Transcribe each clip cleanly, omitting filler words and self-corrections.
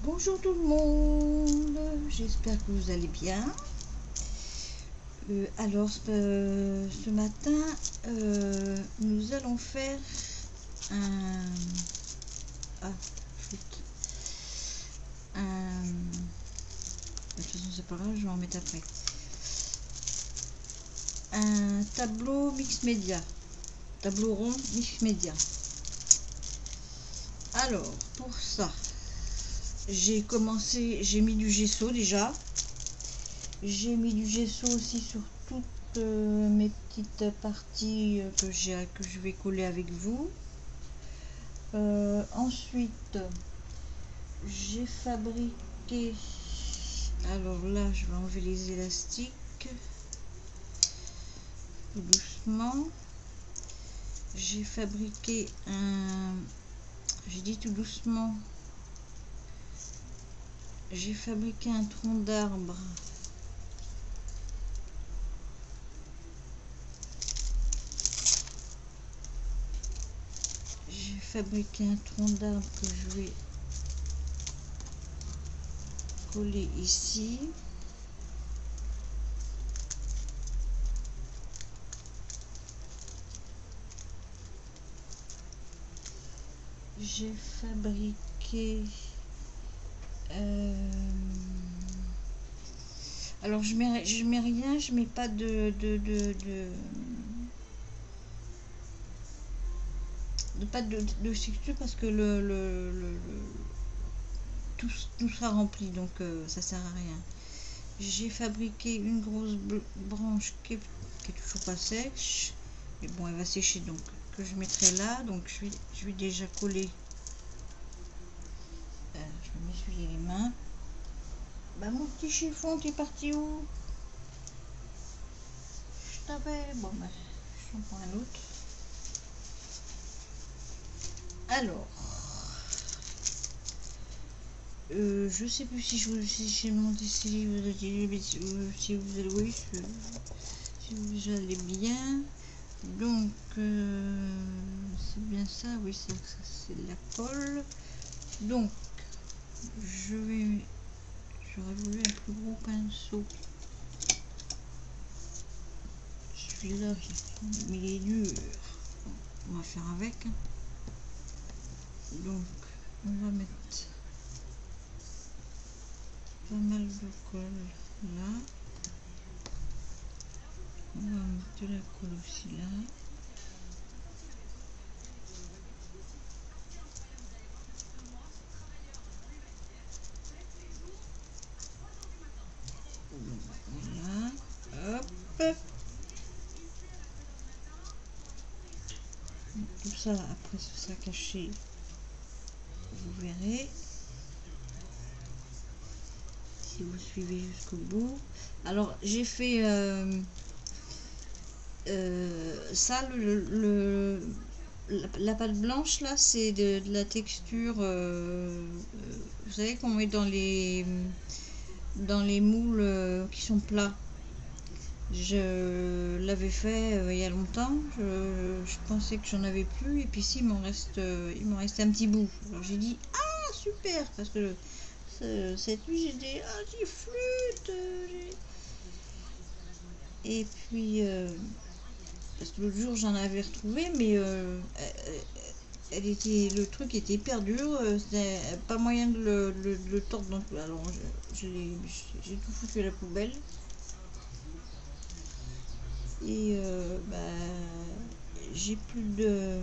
Bonjour tout le monde, j'espère que vous allez bien. Alors ce matin, nous allons faire un... Ah, chut. De toute façon c'est pas grave, je vais en mettre après. Un tableau mix média, tableau rond mix média. Alors pour ça, j'ai mis du gesso déjà. J'ai mis du gesso aussi sur toutes mes petites parties que je vais coller avec vous. Ensuite, j'ai fabriqué... Alors là, je vais enlever les élastiques. Tout doucement. J'ai fabriqué un... J'ai dit tout doucement. J'ai fabriqué un tronc d'arbre. J'ai fabriqué un tronc d'arbre que je vais coller ici. J'ai fabriqué... Alors je mets rien, je mets pas pas de texture parce que tout sera rempli, donc ça sert à rien. J'ai fabriqué une grosse branche qui est toujours pas sèche, mais bon, elle va sécher, donc que je mettrai là. Donc je vais déjà coller. Je vais m'essuyer les mains. Bah mon petit chiffon, t'es parti où? Je t'avais... Bon bah, j'en prends un autre. Alors, je sais plus si j'ai monté si vous allez bien. Donc c'est bien ça, oui, ça c'est de la colle. Donc j'aurais voulu un plus gros pinceau. Celui-là, mais il est dur. On va faire avec. Donc on va mettre pas mal de colle là. On va mettre de la colle aussi là. Voilà, hop. Tout ça, après ce sera caché, vous verrez. Si vous suivez jusqu'au bout. Alors j'ai fait ça, la pâte blanche là, c'est de la texture, vous savez qu'on met dans les moules qui sont plats. Je l'avais fait il y a longtemps, je pensais que j'en avais plus, et puis si, il m'en reste un petit bout. Alors j'ai dit ah super, parce que cette nuit j'ai dit ah j'ai flûte, et puis parce que l'autre jour j'en avais retrouvé, mais le truc était hyper dur, c'était pas moyen de le tordre. Donc alors j'ai tout foutu à la poubelle. Et j'ai plus de...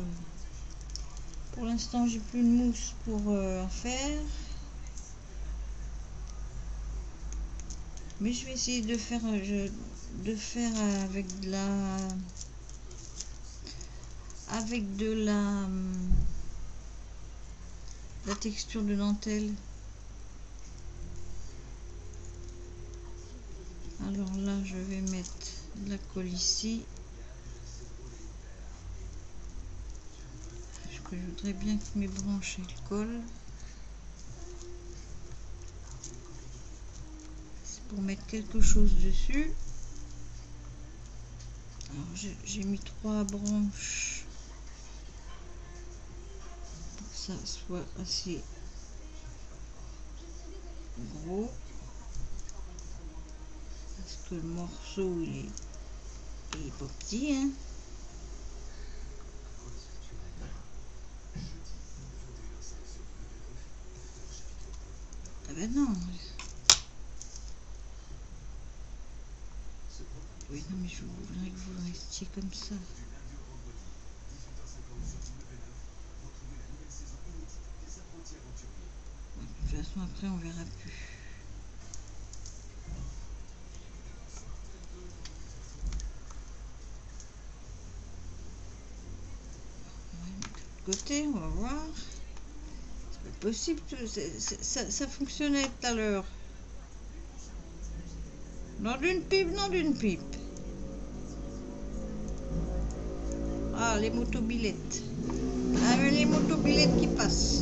Pour l'instant, j'ai plus de mousse pour en faire. Mais je vais essayer de faire avec de la texture de dentelle. Alors là, je vais mettre de la colle ici. Je voudrais bien que mes branches elles collent. C'est pour mettre quelque chose dessus. Alors j'ai mis 3 branches pour que ça soit assez gros. Parce que le morceau il est pas petit, hein. Ah ben non. Oui, non, mais je voudrais que vous restiez comme ça. Bon, de toute façon, après, on verra plus. On va mettre de côté, on va voir. C'est pas possible, ça fonctionnait tout à l'heure. Non d'une pipe, non d'une pipe. Ah, les motobilettes. Ah, mais les motobilettes qui passent.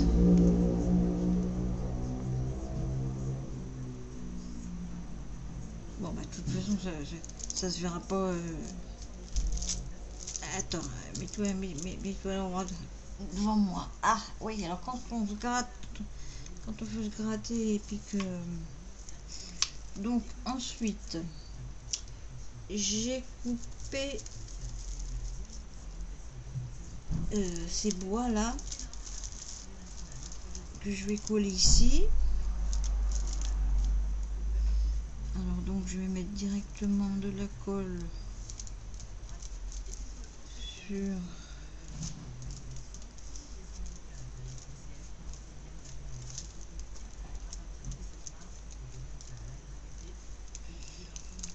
Bon, bah, de toute façon, ça se verra pas. Attends, mets-toi devant moi. Ah, oui, alors quand on se gratte, quand on veut se gratter et puis que. Donc, ensuite, j'ai coupé ces bois là que je vais coller ici. Alors donc je vais mettre directement de la colle sur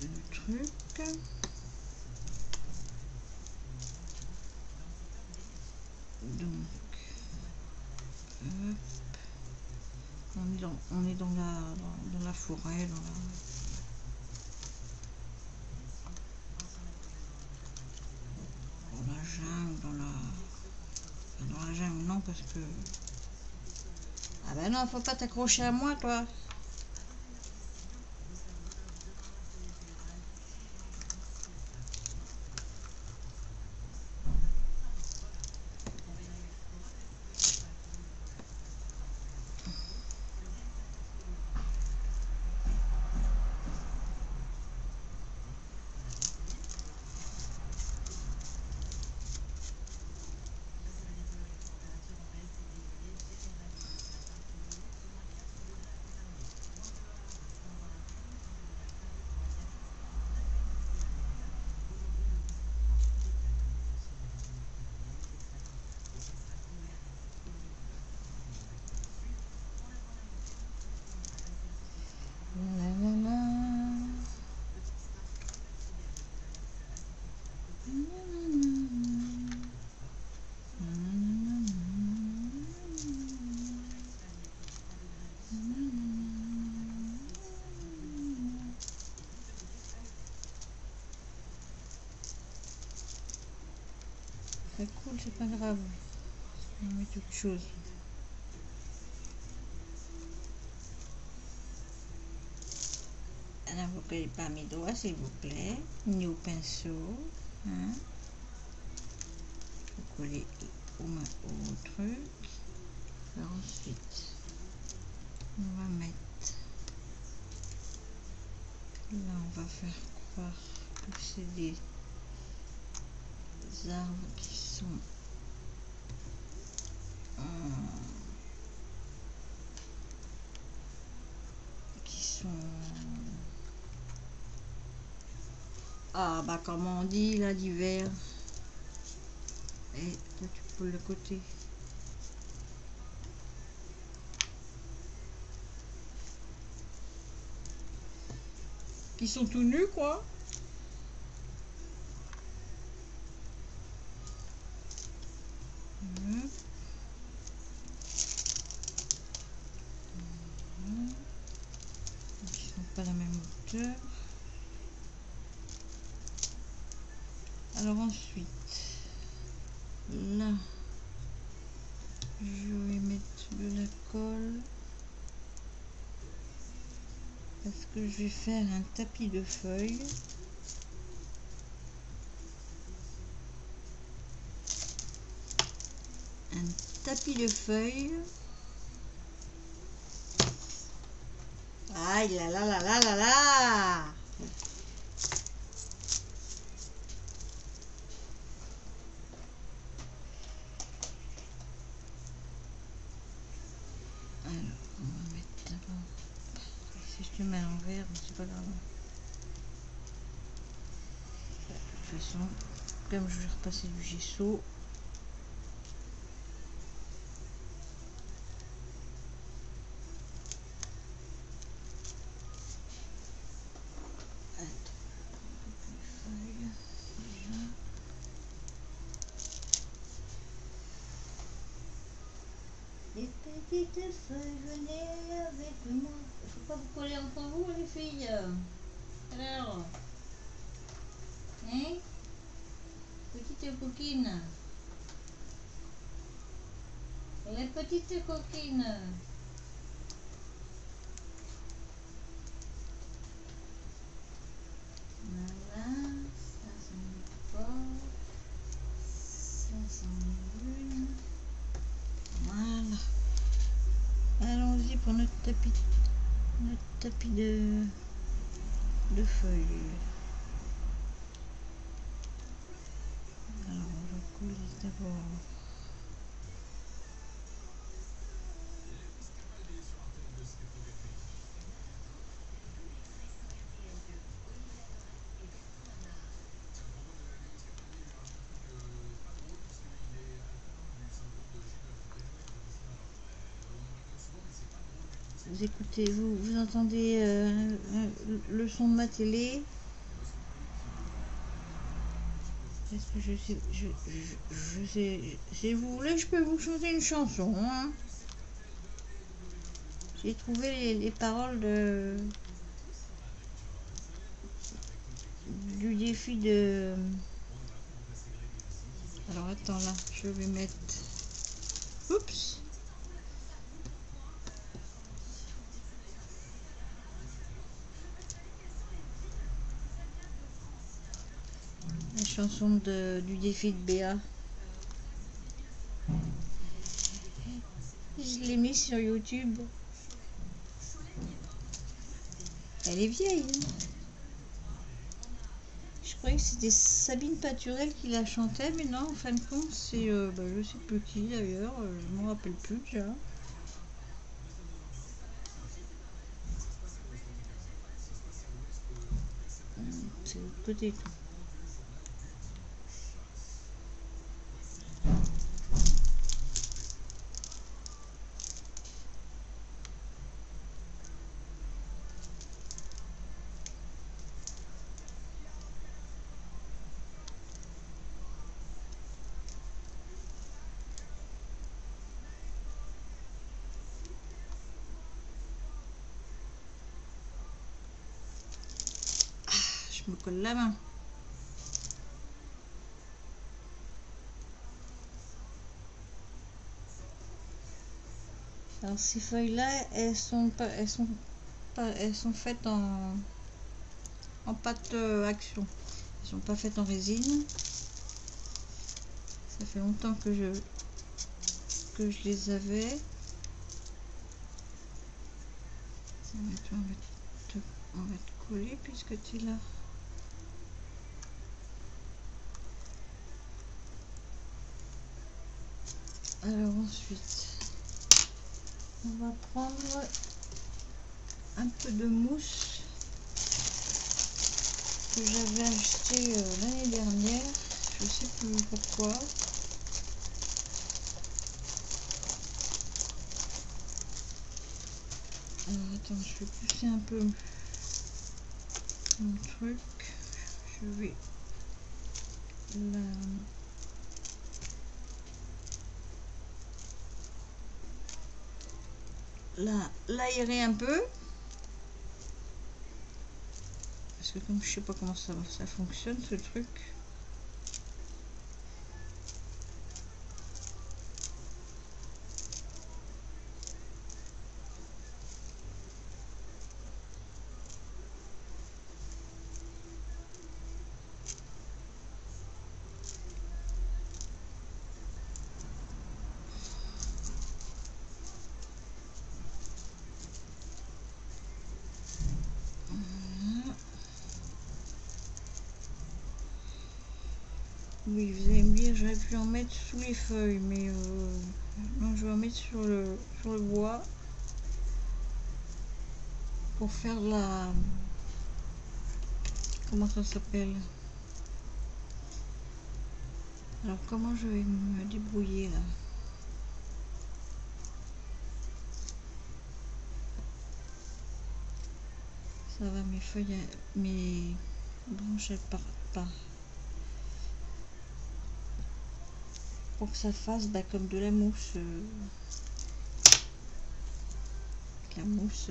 le truc. Donc hop. On est dans la forêt, dans la jungle, dans la jungle, non, parce que... Ah ben non, faut pas t'accrocher à moi, toi. C'est cool, c'est pas grave. On va mettre autre chose. Alors, vous ne collez pas mes doigts, s'il vous plaît, ni au pinceau. Hein. Vous collez au truc. Alors ensuite, on va mettre... Là, on va faire croire que c'est des arbres qui sont... Ah bah comment on dit là, d'hiver. Et toi tu peux le côté. Qui sont tout nus quoi. Qui sont pas la même hauteur. Alors ensuite, là, je vais mettre de la colle parce que je vais faire un tapis de feuilles. Un tapis de feuilles Aïe là là là là là là. Alors, on va mettre d'abord. Si je te mets à l'envers, c'est pas grave. De toute façon, comme je vais repasser du gesso. Les petites feuilles, venez avec moi. Il faut pas vous coller entre vous, les filles. Alors, hein? Petite coquine. Les petites coquines. Voilà, ça s'en est pas. Ça s'en est une. Voilà. Allons-y pour notre tapis de feuilles. Alors on va coller d'abord. Vous écoutez, vous entendez le son de ma télé. Est-ce que je sais, si vous voulez, je peux vous chanter une chanson. Hein. J'ai trouvé les paroles du défi de... Alors attends là, je vais mettre... Oups. La chanson du défi de Béa. Je l'ai mis sur YouTube. Elle est vieille. Hein. Je croyais que c'était Sabine Paturel qui la chantait, mais non, en fin de compte, c'est... je sais plus qui d'ailleurs, je m'en rappelle plus déjà. C'est l'autre côté tout. Je me colle la main. Alors ces feuilles là, elles sont faites en pâte action. Elles sont pas faites en résine. Ça fait longtemps que je les avais. On va te coller puisque tu es là. Alors ensuite, on va prendre un peu de mousse que j'avais acheté l'année dernière. Je sais plus pourquoi. Alors attends, je vais pousser un peu mon truc. Je vais l'aérer un peu. Parce que comme je sais pas comment ça fonctionne ce truc. Oui, vous allez me dire, j'aurais pu en mettre sous les feuilles, mais non, je vais en mettre sur le bois pour faire la... Comment ça s'appelle? Alors, comment je vais me débrouiller là? Ça va, mes feuilles, mes branches, elles partent pas. Pour que ça fasse comme de la mousse. La mousse.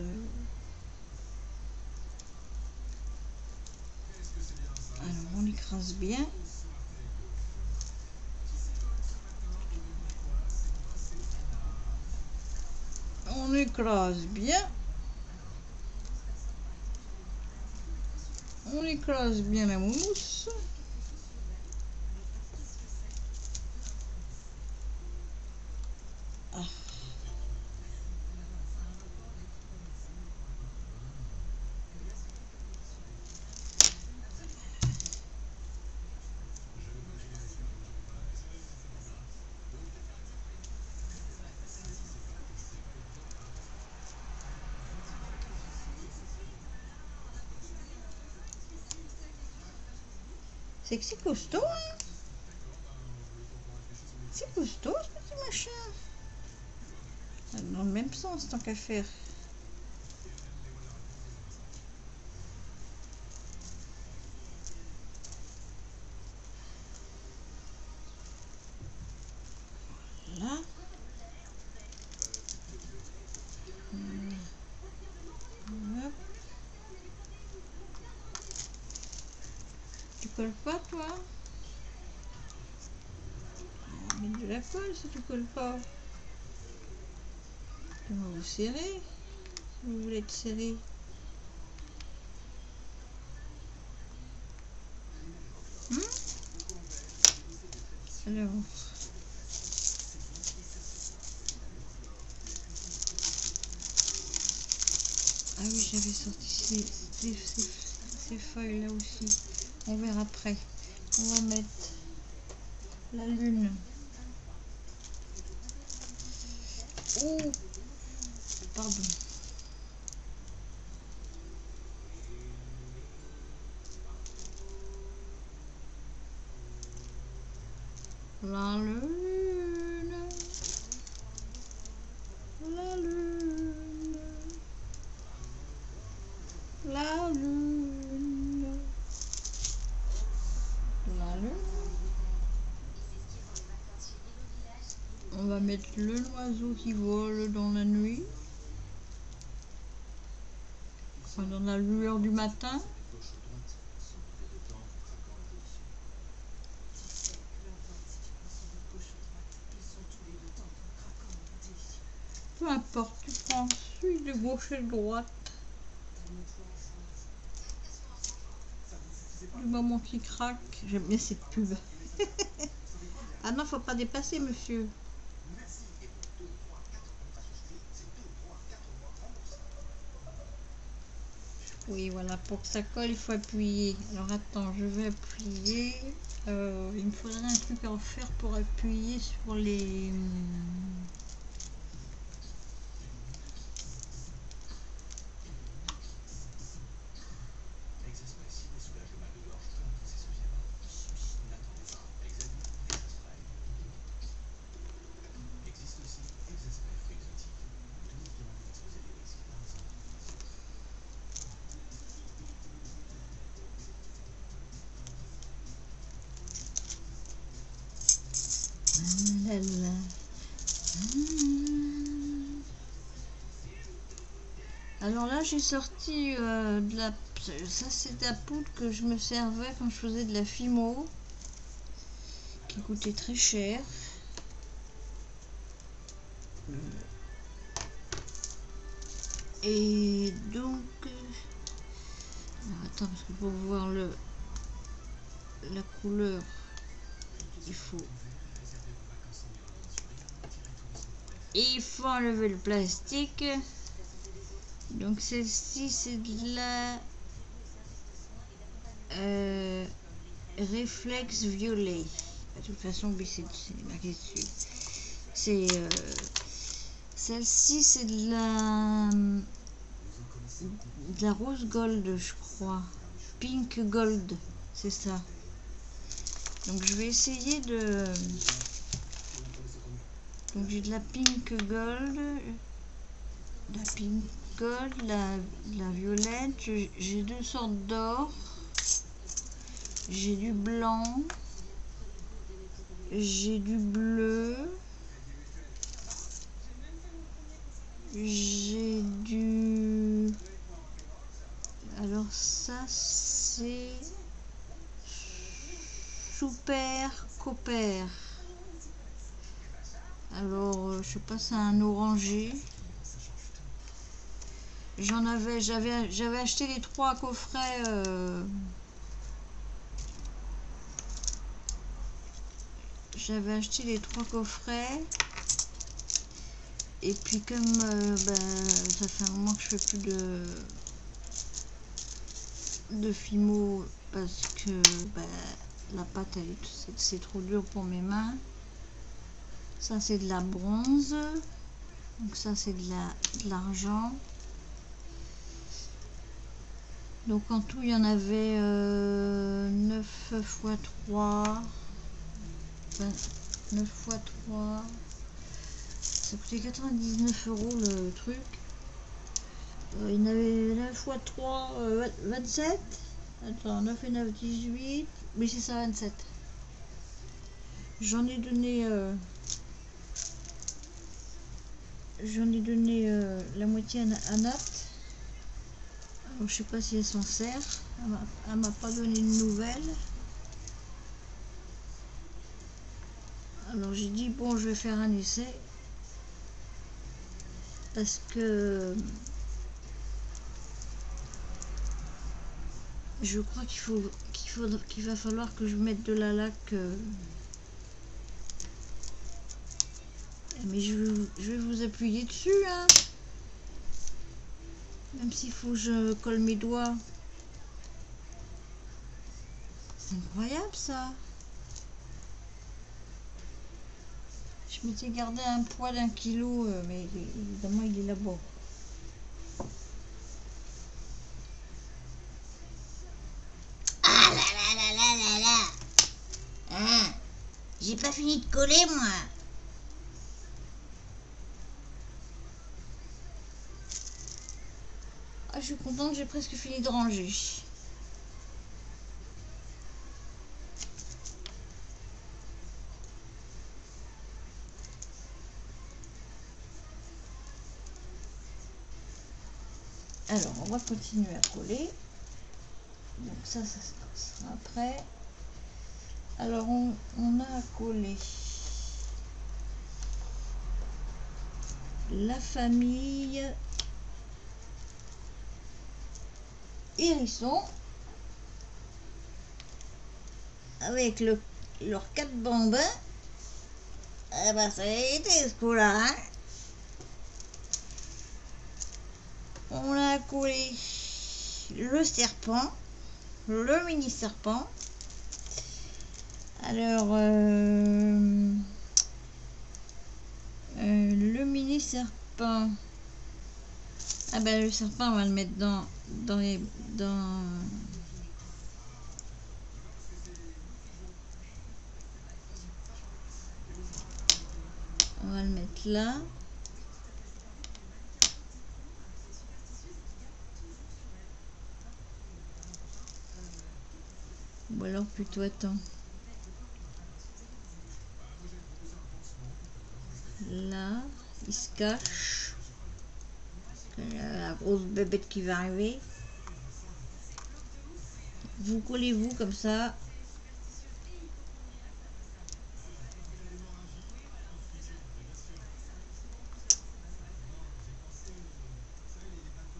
Alors, on écrase bien. On écrase bien. On écrase bien la mousse. Ah. C'est que c'est costaud, hein? C'est costaud ce petit machin. Dans le même sens tant qu'à faire. Voilà. Hop. Tu colles pas toi? On va mettre de la colle si tu colles pas. On va vous serrer si vous voulez être serré. Alors. Ah oui, j'avais sorti ces feuilles là aussi. On verra après. On va mettre la lune. Oh, pardon. La lune. La lune. La lune. La lune. On va mettre le oiseau qui vole dans la nuit. Enfin, dans la lueur du matin. Peu importe, tu prends celui de gauche et de droite. Du moment qu'il craque, j'aime bien cette pub. Ah non, faut pas dépasser, monsieur. Oui, voilà, pour que ça colle, il faut appuyer. Alors attends, je vais appuyer. Il me faudrait un truc en fer pour appuyer sur les... Alors là, j'ai sorti de la... Ça, c'est de la poudre que je me servais quand je faisais de la fimo, qui coûtait très cher. Et donc... Alors, attends, parce que pour voir la couleur, il faut enlever le plastique. Donc celle-ci, c'est de la réflexe violet. De toute façon, oui, c'est marqué dessus. C'est celle-ci, c'est de la rose gold, je crois. Pink gold, c'est ça. Donc je vais essayer de... Donc j'ai de la pink gold, la violette, j'ai deux sortes d'or, j'ai du blanc, j'ai du bleu, j'ai du... Alors ça c'est super copper. Alors je sais pas, c'est un orangé. J'avais acheté les 3 coffrets. J'avais acheté les 3 coffrets. Et puis comme ça fait un moment que je fais plus de Fimo parce que la pâte c'est trop dur pour mes mains. Ça c'est de la bronze. Donc ça c'est de l'argent. Donc en tout il y en avait 9 x 3. 9 x 3. Ça coûtait 99 € le truc. Il y en avait 9 x 3, 27. Attends, 9 et 9, 18. Oui, c'est ça, 27. J'en ai donné la moitié à Nat. Alors, je sais pas si elle s'en sert. Elle m'a pas donné de nouvelles. Alors j'ai dit bon, je vais faire un essai parce que je crois qu'il va falloir que je mette de la laque. Mais je vais vous appuyer dessus, hein. Même s'il faut que je colle mes doigts. C'est incroyable ça. Je m'étais gardé un poids d'1 kilo, mais évidemment il est là-bas. Ah là là là là là là. Hein, j'ai pas fini de coller moi. Ah, je suis contente, j'ai presque fini de ranger. Alors, on va continuer à coller. Donc ça sera après. Alors, on a à coller la famille Hérisson avec leurs 4 bambins. Eh ben, ça a été ce coup-là, hein. On a collé le serpent, le mini serpent. Alors, le mini serpent. Ah ben le serpent, on va le mettre on va le mettre là. Ou alors plutôt, attends. Là, il se cache. La grosse bébête qui va arriver. Vous collez-vous comme ça.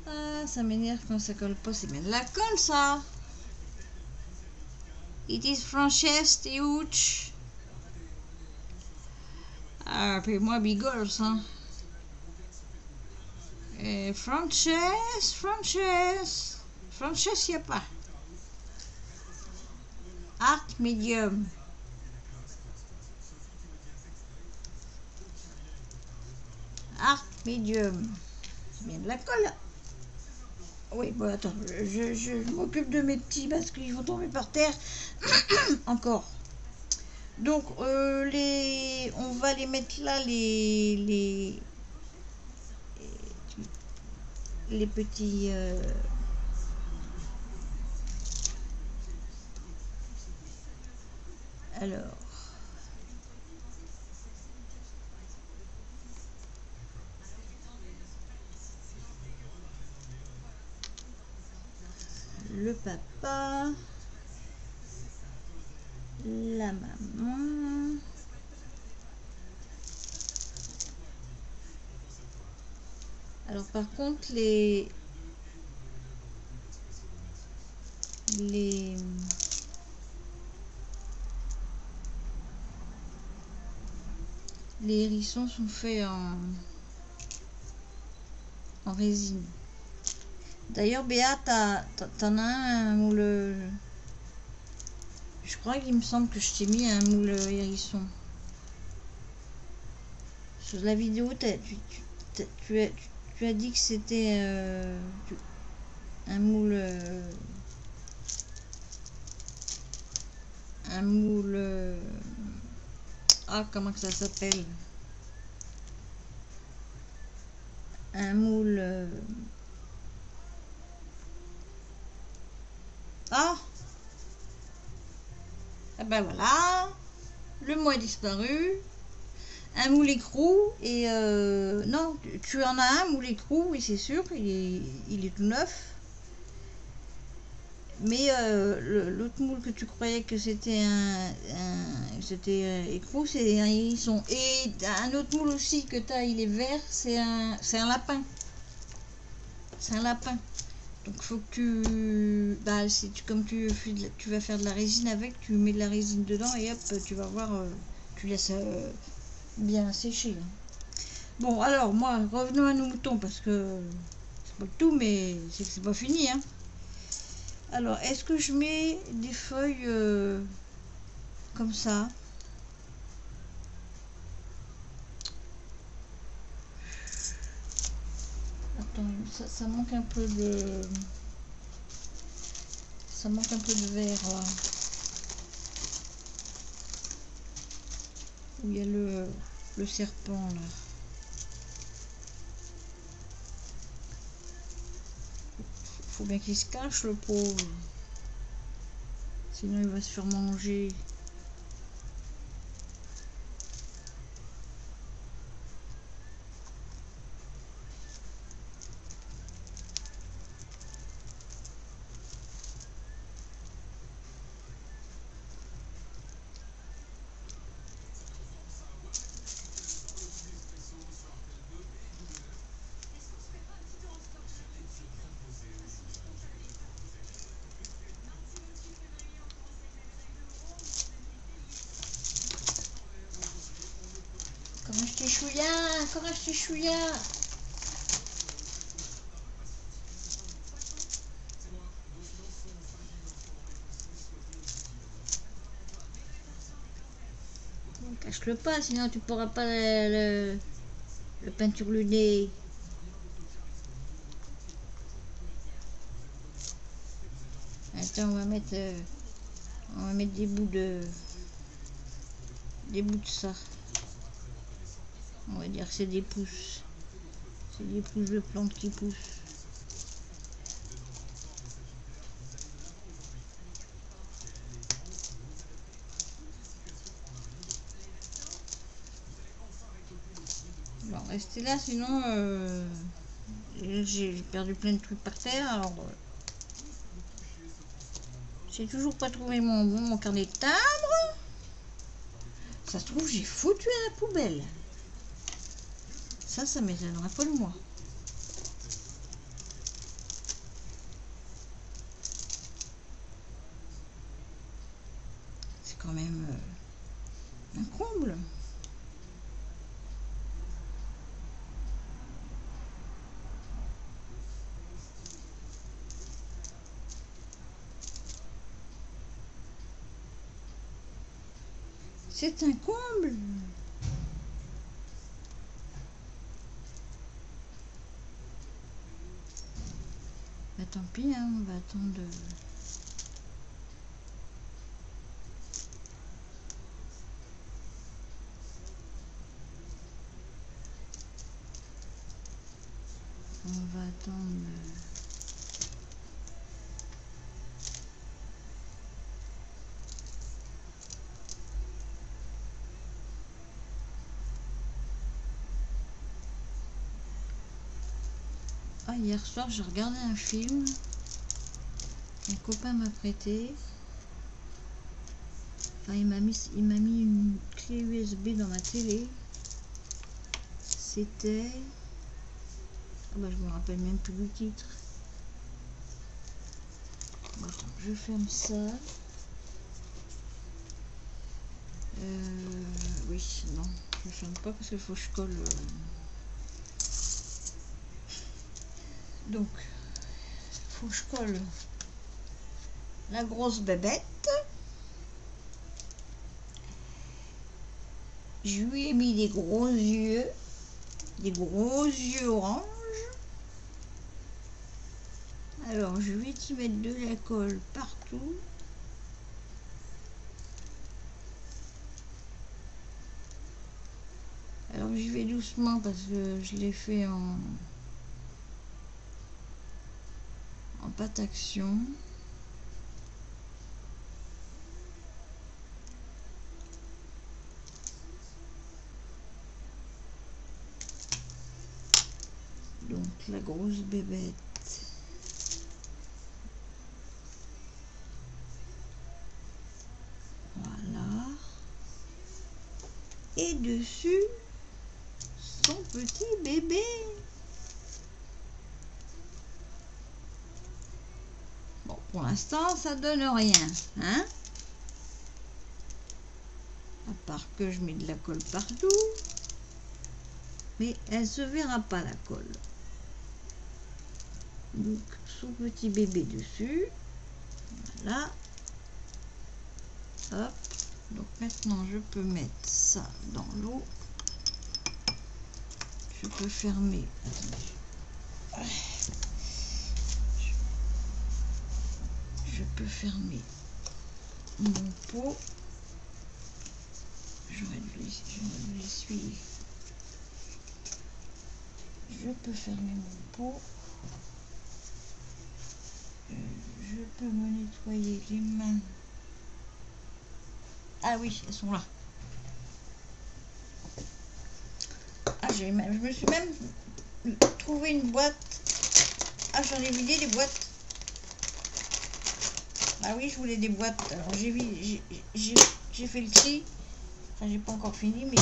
Ah, ça m'énerve quand ça colle pas. C'est bien de la colle, ça. It is Francesca Huge. Ah, puis moi, Bigol, ça. Frances, y a pas. Art medium. Medium. C'est bien de la colle. Oui, bon, attends, je m'occupe de mes petits parce qu'ils vont tomber par terre. Encore. Donc, on va les mettre là, les petits... alors... Le papa... La maman... Alors par contre, les hérissons sont faits en résine. D'ailleurs, Béa, t'en as un moule... Je crois qu'il me semble que je t'ai mis un moule hérisson. Sur la vidéo, tu as dit que c'était un moule... un moule... ah, comment que ça s'appelle? Un moule... ah! Ah ben voilà, le mot a disparu. Un moule écrou et non, tu en as un moule écrou, oui c'est sûr, il est tout neuf. Mais l'autre moule que tu croyais que c'était c'était écrou, c'est un hérisson. Et un autre moule aussi que tu as, il est vert, c'est un lapin. C'est un lapin. Donc faut que tu, bah, comme tu vas faire de la résine avec, tu mets de la résine dedans et hop, tu vas voir, tu laisses bien sécher. Bon, alors moi, revenons à nos moutons parce que c'est pas tout, mais c'est que c'est pas fini. Hein. Alors, est-ce que je mets des feuilles comme ça? Attends, ça manque un peu de... Ça manque un peu de vert là. Où il y a le serpent là. Faut bien qu'il se cache le pauvre. Sinon il va se faire manger. Comment je t'ai chouïa? Comment je t'ai chouïa? Cache-le pas, sinon tu pourras pas le peinture le nez. Attends, on va mettre des bouts de ça. On va dire que c'est des pousses. C'est des pousses de plantes qui poussent. Bon, restez là, sinon j'ai perdu plein de trucs par terre. Alors, j'ai toujours pas trouvé mon carnet de timbre. Ça se trouve, j'ai foutu à la poubelle. Ça m'étonnerait pas de moi. C'est quand même un comble. C'est un comble. tant pis, hein, on va attendre. On va attendre. Ah, hier soir, j'ai regardé un film. Un copain m'a prêté. Enfin, il m'a mis une clé USB dans ma télé. C'était... Ah bah, je me rappelle même plus le titre. Bon, attends, je ferme ça. Oui, non, je ferme pas parce qu'il faut que je colle. Donc, faut que je colle la grosse bébête. Je lui ai mis des gros yeux orange. Alors, je vais y mettre de la colle partout. Alors, j'y vais doucement parce que je l'ai fait en pâte action. Donc, la grosse bébête. Voilà. Et dessus, son petit bébé. Bon, pour l'instant, ça donne rien, hein? À part que je mets de la colle partout. Mais elle se verra pas, la colle. Donc, son petit bébé dessus. Voilà. Hop. Donc maintenant, je peux mettre ça dans l'eau. Je peux fermer. Attendez. Je peux fermer mon pot. J'aurais dû l'essuyer. Je peux fermer mon pot. Je peux me nettoyer les mains. Ah oui, elles sont là. Ah, je me suis même trouvé une boîte. Ah, j'en ai vidé des boîtes. Ah oui, je voulais des boîtes. Alors j'ai fait le tri. Enfin, j'ai pas encore fini, mais...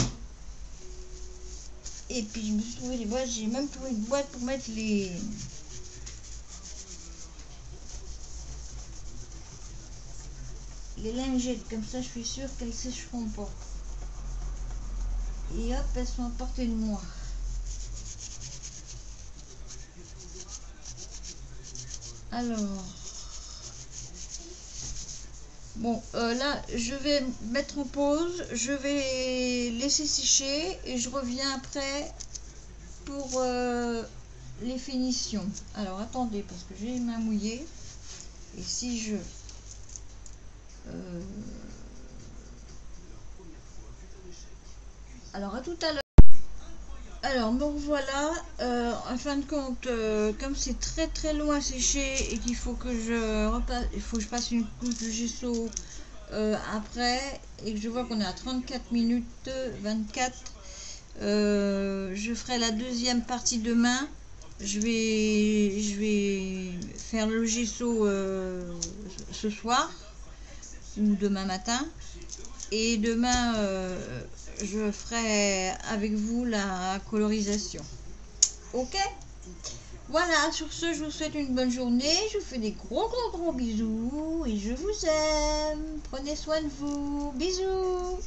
Et puis je me suis trouvé des boîtes. J'ai même trouvé une boîte pour mettre les lingettes. Comme ça, je suis sûre qu'elles sécheront pas. Et hop, elles sont à portée de moi. Alors... Bon, là, je vais mettre en pause, je vais laisser sécher et je reviens après pour les finitions. Alors, attendez, parce que j'ai les mains mouillées. Et si je... Alors, à tout à l'heure. Alors, me revoilà. En fin de compte, comme c'est très long à sécher et qu'il faut que je passe une couche de gesso après, et que je vois qu'on est à 34 minutes 24, je ferai la deuxième partie demain. Je vais faire le gesso ce soir ou demain matin, et demain je ferai avec vous la colorisation. Ok, voilà, sur ce, je vous souhaite une bonne journée, je vous fais des gros bisous et je vous aime. Prenez soin de vous, bisous.